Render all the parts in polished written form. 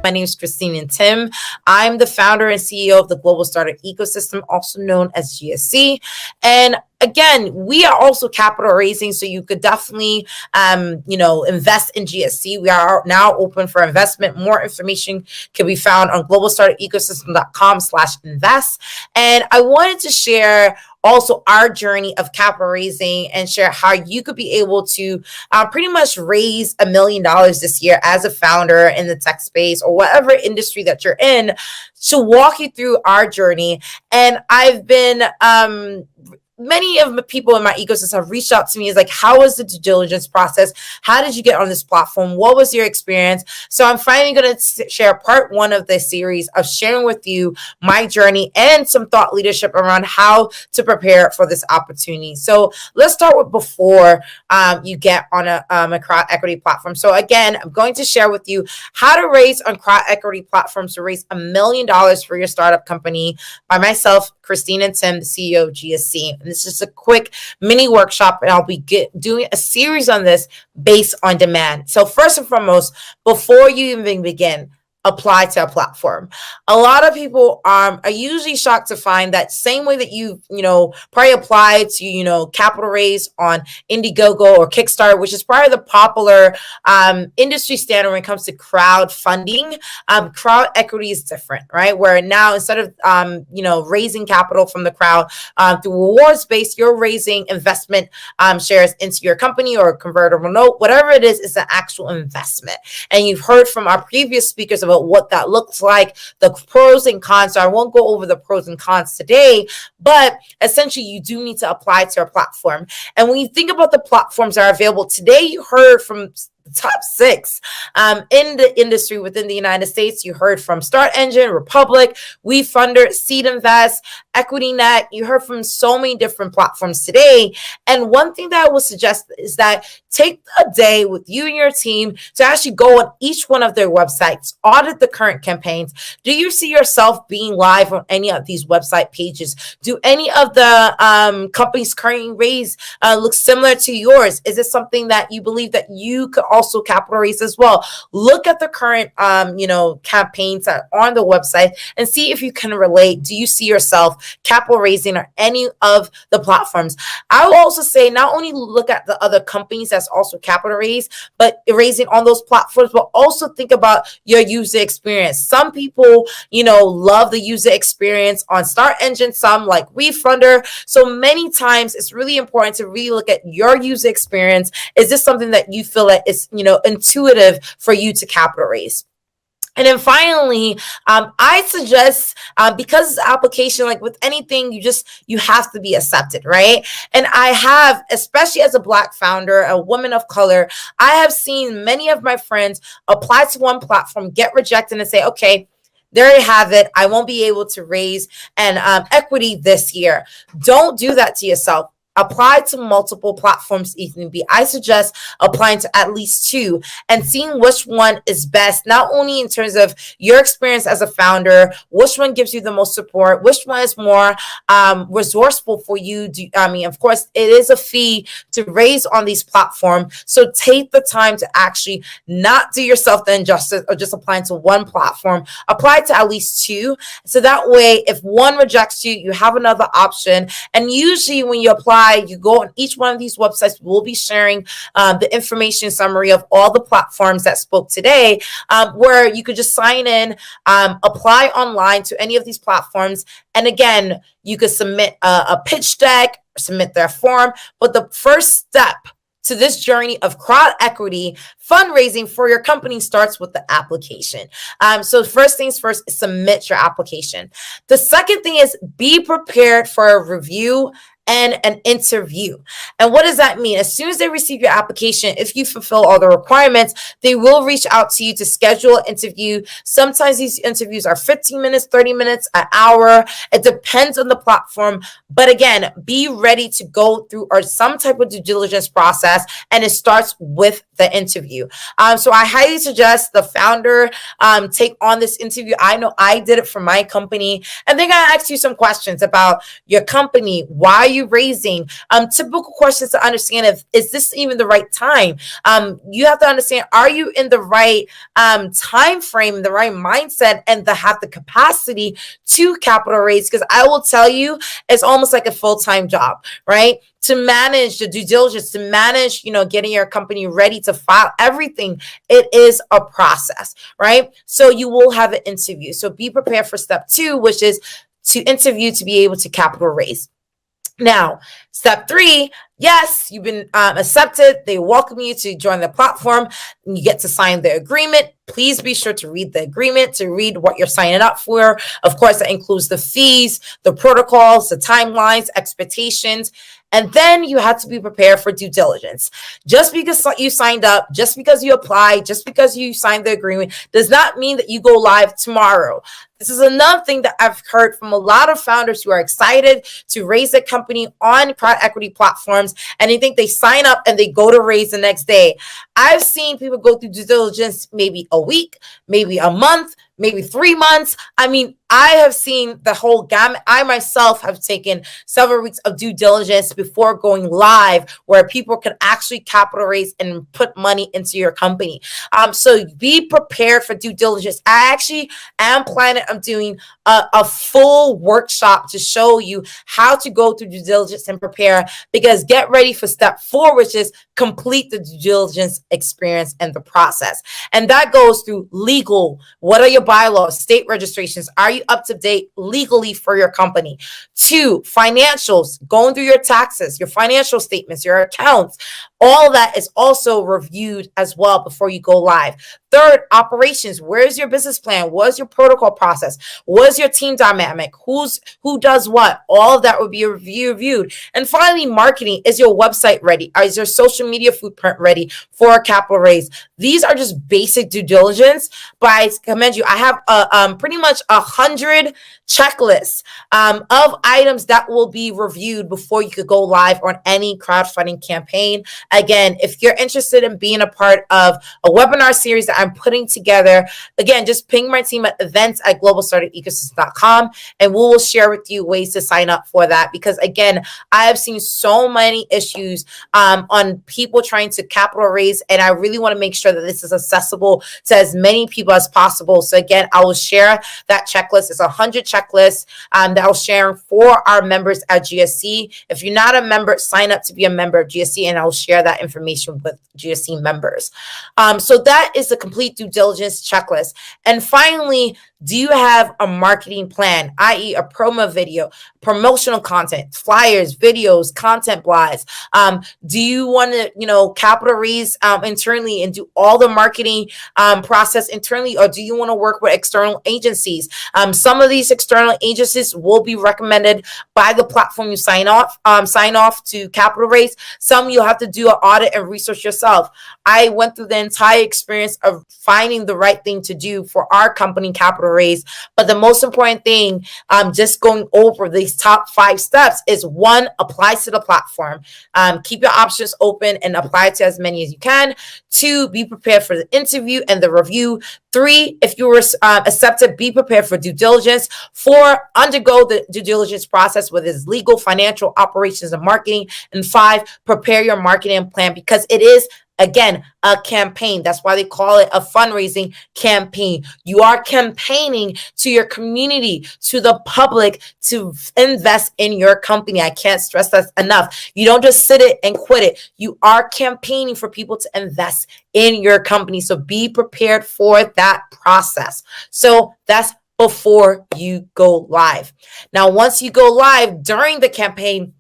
My name is Christine Ntim. I'm the founder and CEO of the Global Startup Ecosystem, also known as GSC. And again, we are also capital raising, so you could definitely, invest in GSC. We are now open for investment. More information can be found on globalstartupecosystem.com/invest. And I wanted to share also our journey of capital raising and share how you could be able to pretty much raise $1 million this year as a founder in the tech space or whatever industry that you're in, to walk you through our journey. And I've been many of the people in my ecosystem have reached out to me is like, how was the due diligence process? How did you get on this platform? What was your experience? So I'm finally going to share part 1 of this series of sharing with you my journey and some thought leadership around how to prepare for this opportunity. So let's start with before you get on a crowd equity platform. So again, I'm going to share with you how to raise on crowd equity platforms to raise $1 million for your startup company by myself, Christine Ntim, the CEO of GSC. And this is a quick mini workshop, and I'll be doing a series on this based on demand. So first and foremost, before you even begin, apply to a platform. A lot of people are usually shocked to find that same way that you probably applied to, capital raise on Indiegogo or Kickstarter, which is probably the popular industry standard when it comes to crowdfunding. Crowd equity is different, right? Where now instead of, raising capital from the crowd through rewards based, you're raising investment shares into your company or a convertible note, whatever it is an actual investment. And you've heard from our previous speakers about what that looks like, the pros and cons. So I won't go over the pros and cons today, but essentially you do need to apply to a platform. And when you think about the platforms that are available today, you heard from the top 6 in the industry within the United States. You heard from Start Engine, Republic, WeFunder, Seed Invest, EquityNet. You heard from so many different platforms today. And one thing that I would suggest is that take a day with you and your team to actually go on each one of their websites, audit the current campaigns. Do you see yourself being live on any of these website pages? Do any of the companies currently raised look similar to yours? Is it something that you believe that you could also capital raise as well? Look at the current campaigns that are on the website and see if you can relate. Do you see yourself capital raising on any of the platforms? I will also say not only look at the other companies that's also capital raised, but raising on those platforms, but also think about your user experience. Some people, love the user experience on Start Engine, some like WeFunder. So many times it's really important to really look at your user experience. Is this something that you feel that is, intuitive for you to capital raise? And then finally, I suggest, because application, like with anything, you have to be accepted, right? And I have, especially as a Black founder, a woman of color, I have seen many of my friends apply to one platform, get rejected, and say, okay, there you have it. I won't be able to raise an equity this year. Don't do that to yourself. Apply to multiple platforms, Ethan B. I suggest applying to at least 2 and seeing which one is best, not only in terms of your experience as a founder, which one gives you the most support, which one is more resourceful for you. Of course, it is a fee to raise on these platforms. So take the time to actually not do yourself the injustice of just applying to one platform. Apply to at least 2. So that way, if one rejects you, you have another option. And usually when you apply, you go on each one of these websites. We'll be sharing the information summary of all the platforms that spoke today, where you could just sign in, apply online to any of these platforms. And again, you could submit a pitch deck, submit their form. But the first step to this journey of crowd equity fundraising for your company starts with the application. So first things first, submit your application. The second thing is be prepared for a review and an interview. And what does that mean? As soon as they receive your application, if you fulfill all the requirements, they will reach out to you to schedule an interview. Sometimes these interviews are 15 minutes, 30 minutes, an hour. It depends on the platform. But again, be ready to go through or some type of due diligence process, and it starts with the interview. So I highly suggest the founder take on this interview. I know I did it for my company, and they're going to ask you some questions about your company, why you raising? Typical questions to understand if is this even the right time? You have to understand, are you in the right time frame, the right mindset, and have the capacity to capital raise? Because I will tell you, it's almost like a full-time job, right? To manage the due diligence, to manage, getting your company ready to file everything, it is a process, right? So you will have an interview. So be prepared for step 2, which is to interview to be able to capital raise. Now, step 3, yes, you've been accepted. They welcome you to join the platform. You get to sign the agreement. Please be sure to read the agreement, to read what you're signing up for. Of course, that includes the fees, the protocols, the timelines, expectations. And then you have to be prepared for due diligence. Just because you signed up, just because you applied, just because you signed the agreement, does not mean that you go live tomorrow. This is another thing that I've heard from a lot of founders who are excited to raise their company on private equity platforms, and they think they sign up and they go to raise the next day. I've seen people go through due diligence maybe a week, maybe a month, maybe 3 months. I mean, I have seen the whole gamut. I myself have taken several weeks of due diligence before going live, where people can actually capital raise and put money into your company. So be prepared for due diligence. I actually am planning on doing a full workshop to show you how to go through due diligence and prepare, because get ready for step 4, which is complete the due diligence experience and the process. And that goes through legal. What are your bylaws, state registrations? Are you up to date legally for your company? 2, financials, going through your taxes, your financial statements, your accounts. All that is also reviewed as well before you go live. 3rd, operations. Where's your business plan? What's your protocol process? What's your team dynamic? Who does what? All of that will be reviewed. And finally, marketing. Is your website ready? Is your social media footprint ready for a capital raise? These are just basic due diligence, but I commend you. I have pretty much 100 checklists of items that will be reviewed before you could go live on any crowdfunding campaign. Again, if you're interested in being a part of a webinar series that I'm putting together, again, just ping my team at events@globalstartupecosystem.com, and we will share with you ways to sign up for that. Because again, I have seen so many issues on people trying to capital raise, and I really want to make sure that this is accessible to as many people as possible. So again, I will share that checklist. It's 100 checklists that I'll share for our members at GSC. If you're not a member, sign up to be a member of GSC, and I'll share that information with GSC members. So that is the complete due diligence checklist. And finally, do you have a marketing plan, i.e. a promo video, promotional content, flyers, videos, content blogs? Do you want to, capital raise internally and do all the marketing process internally, or do you want to work with external agencies? Some of these external agencies will be recommended by the platform you sign off to capital raise. Some you'll have to do an audit and research yourself. I went through the entire experience of finding the right thing to do for our company capital raise. But the most important thing, just going over these top 5 steps, is 1, apply to the platform. Keep your options open and apply to as many as you can. 2, be prepared for the interview and the review. 3, if you were accepted, be prepared for due diligence. 4, undergo the due diligence process, whether it's legal, financial, operations, and marketing. And 5, prepare your marketing plan, because it is, again, a campaign. That's why they call it a fundraising campaign. You are campaigning to your community, to the public, to invest in your company. I can't stress that enough. You don't just sit it and quit it. You are campaigning for people to invest in your company. So be prepared for that process. So that's before you go live. Now, once you go live during the campaign,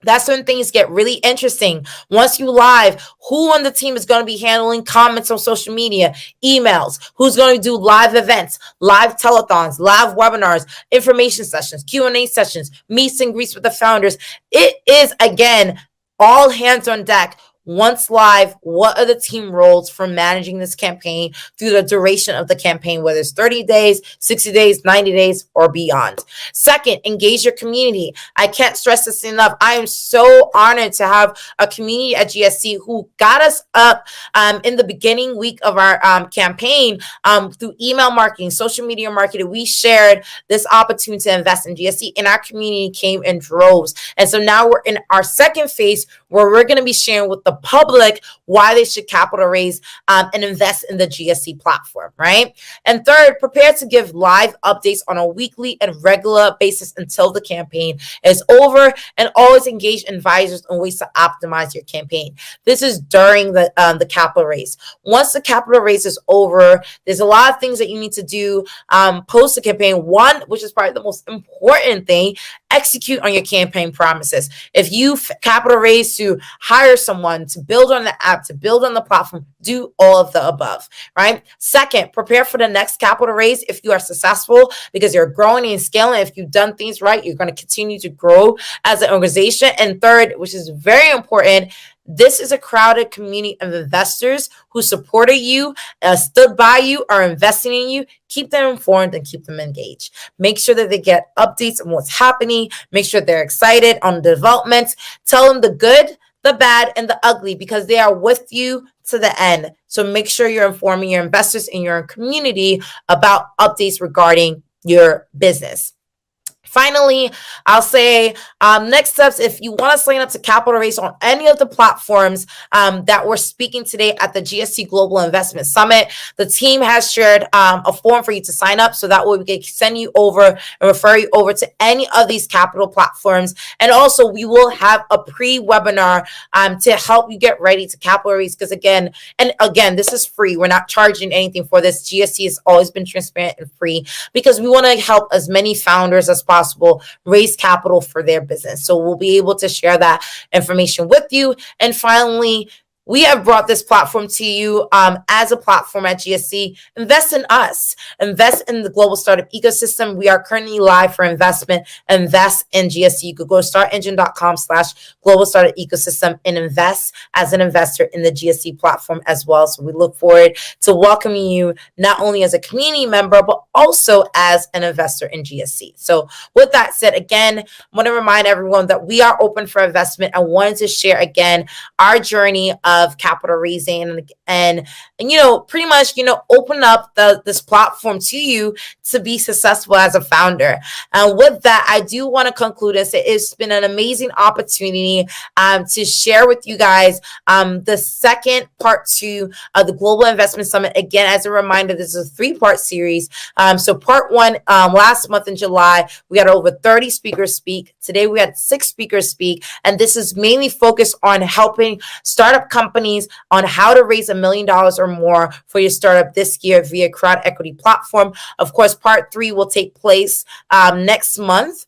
that's when things get really interesting. Once you live, who on the team is going to be handling comments on social media, emails? Who's going to do live events, live telethons, live webinars, information sessions, Q&A sessions, meets and greets with the founders? It is, again, all hands on deck. Once live, what are the team roles for managing this campaign through the duration of the campaign, whether it's 30 days, 60 days, 90 days, or beyond. Second, engage your community. I can't stress this enough. I am so honored to have a community at GSC who got us up in the beginning week of our campaign through email marketing, social media marketing. We shared this opportunity to invest in GSC, and our community came in droves. And so now we're in our second phase where we're going to be sharing with the public why they should capital raise and invest in the GSC platform, right? And third, prepare to give live updates on a weekly and regular basis until the campaign is over, and always engage advisors on ways to optimize your campaign. This is during the capital raise. Once the capital raise is over, there's a lot of things that you need to do post the campaign. One, which is probably the most important thing, execute on your campaign promises. If you capital raise to hire someone, to build on the app, to build on the platform, do all of the above, right? Second, prepare for the next capital raise if you are successful, because you're growing and scaling. If you've done things right, you're going to continue to grow as an organization. And third, which is very important, this is a crowded community of investors who supported you, stood by you, are investing in you. Keep them informed and keep them engaged. Make sure that they get updates on what's happening. Make sure they're excited on the developments. Tell them the good, the bad, and the ugly, because they are with you to the end. So make sure you're informing your investors in your community about updates regarding your business. Finally, I'll say next steps, if you want to sign up to capital raise on any of the platforms that we're speaking today at the GSC Global Investment Summit, the team has shared a form for you to sign up, so that way we can send you over and refer you over to any of these capital platforms. And also, we will have a pre-webinar to help you get ready to capital raise, because again, this is free. We're not charging anything for this. GSC has always been transparent and free because we want to help as many founders as possible raise capital for their business. So we'll be able to share that information with you. And finally, we have brought this platform to you as a platform at GSC. Invest in us. Invest in the global startup ecosystem. We are currently live for investment. Invest in GSC. You could go to startengine.com/global startup ecosystem and invest as an investor in the GSC platform as well. So we look forward to welcoming you not only as a community member, but also as an investor in GSC. So with that said, again, I want to remind everyone that we are open for investment. I wanted to share again our journey of capital raising and pretty much open up this platform to you to be successful as a founder. And with that, I do want to conclude this. It's been an amazing opportunity to share with you guys the second part 2 of the Global Investment Summit. Again, as a reminder, this is a 3-part series. So part 1, last month in July, we had over 30 speakers speak. Today we had 6 speakers speak, and this is mainly focused on helping startup companies on how to raise $1 million or more for your startup this year via crowd equity platform. Of course, part 3 will take place next month,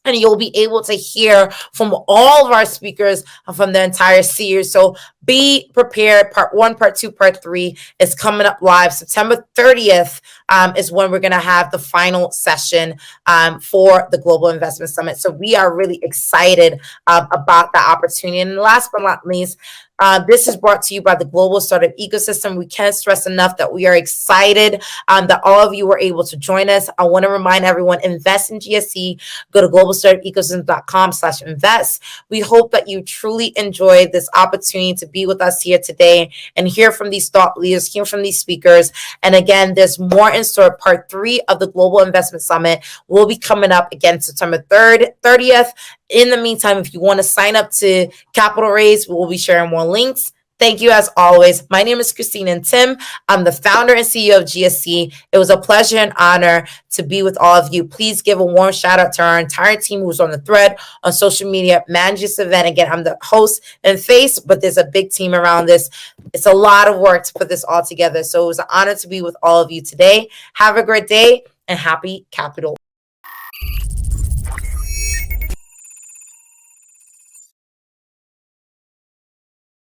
and you'll be able to hear from all of our speakers from the entire series. So be prepared. Part 1, part 2, part 3 is coming up live. September 30th is when we're going to have the final session for the Global Investment Summit. So we are really excited about that opportunity. And last but not least, this is brought to you by the Global Startup Ecosystem. We can't stress enough that we are excited that all of you were able to join us. I want to remind everyone, invest in GSC. Go to globalstartupecosystem.com/invest. We hope that you truly enjoyed this opportunity to be with us here today and hear from these thought leaders, hear from these speakers. And again, there's more in store. Part 3 of the Global Investment Summit will be coming up again September 30th. In the meantime, if you want to sign up to capital raise, we'll be sharing more links. Thank you as always. My name is Christine Ntim. I'm the founder and CEO of GSC. It was a pleasure and honor to be with all of you. Please give a warm shout out to our entire team who's on the thread on social media, manage this event. Again, I'm the host and face, but there's a big team around this. It's a lot of work to put this all together. So it was an honor to be with all of you today. Have a great day and happy capital.